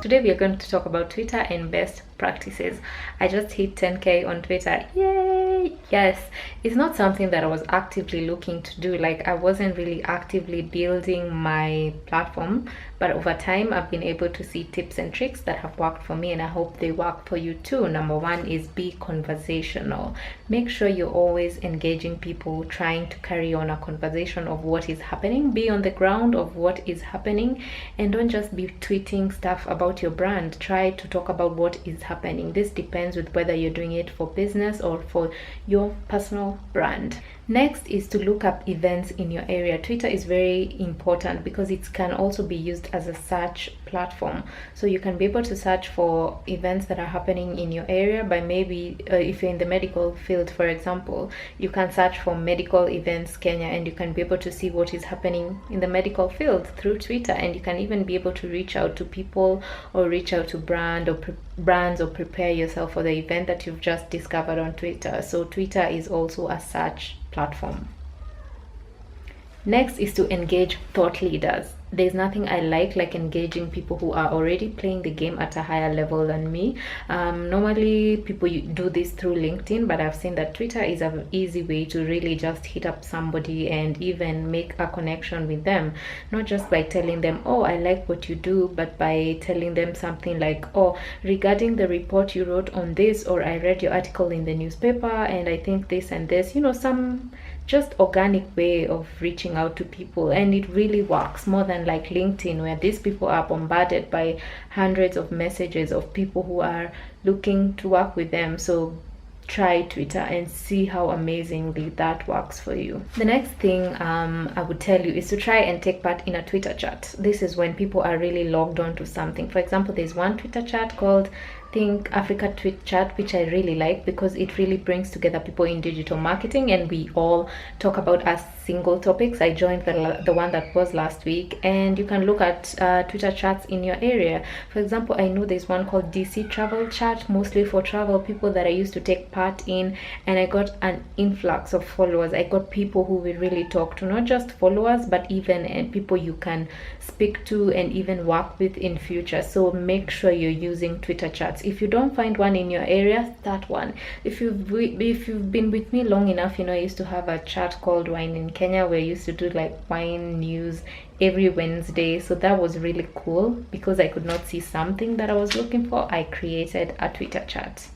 Today we are going to talk about Twitter and best practices. I just hit 10k on Twitter. Yay! Yes, it's not something that I was actively looking to do. Like, I wasn't really actively building my platform, but over time I've been able to see tips and tricks that have worked for me, and I hope they work for you too. Number one is be conversational. Make sure you're always engaging people, trying to carry on a conversation of what is happening. Be on the ground of what is happening, and don't just be tweeting stuff about your brand. Try to talk about what is happening. This depends with whether you're doing it for business or for your personal brand. Next is to look up events in your area. Twitter is very important because it can also be used as a search platform. So you can be able to search for events that are happening in your area by maybe if you're in the medical field, for example, you can search for medical events Kenya, and you can be able to see what is happening in the medical field through Twitter. And you can even be able to reach out to people or reach out to brands or prepare yourself for the event that you've just discovered on Twitter. So Twitter is also a search platform. Next is to engage thought leaders. There's nothing I like engaging people who are already playing the game at a higher level than me. Normally people do this through LinkedIn, but I've seen that Twitter is an easy way to really just hit up somebody and even make a connection with them, not just by telling them, oh, I like what you do, but by telling them something like, oh, regarding the report you wrote on this, or I read your article in the newspaper and I think this and this, some just organic way of reaching out to people. And it really works more than like LinkedIn, where these people are bombarded by hundreds of messages of people who are looking to work with them. So try Twitter and see how amazingly that works for you. The next thing I would tell you is to try and take part in a Twitter chat. This is when people are really logged on to something. For example, there's one Twitter chat called Think Africa Tweet Chat, which I really like because it really brings together people in digital marketing, and we all talk about us single topics. I joined the one that was last week, and you can look at Twitter chats in your area. For example, I know there's one called DC Travel Chat, mostly for travel people that I used to take part in, and I got an influx of followers. I got people who will really talk to, not just followers, but even people you can speak to and even work with in future. So make sure you're using Twitter chats. If you don't find one in your area, start one. If you've been with me long enough, I used to have a chat called Wine in Kenya, where I used to do like wine news every Wednesday. So that was really cool. Because I could not see something that I was looking for, I created a Twitter chat.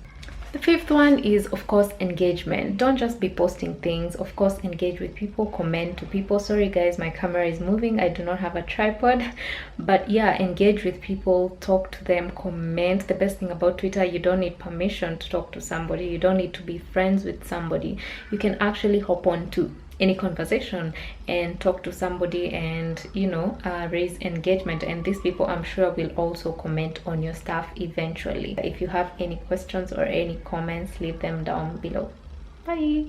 The fifth one is, of course, engagement. Don't just be posting things. Of course, engage with people, comment to people. Sorry guys, my camera is moving. I do not have a tripod. But yeah, engage with people, talk to them, comment. The best thing about Twitter, you don't need permission to talk to somebody. You don't need to be friends with somebody. You can actually hop on to any conversation and talk to somebody and raise engagement, and these people, I'm sure, will also comment on your stuff eventually. If you have any questions or any comments, leave them down below. Bye.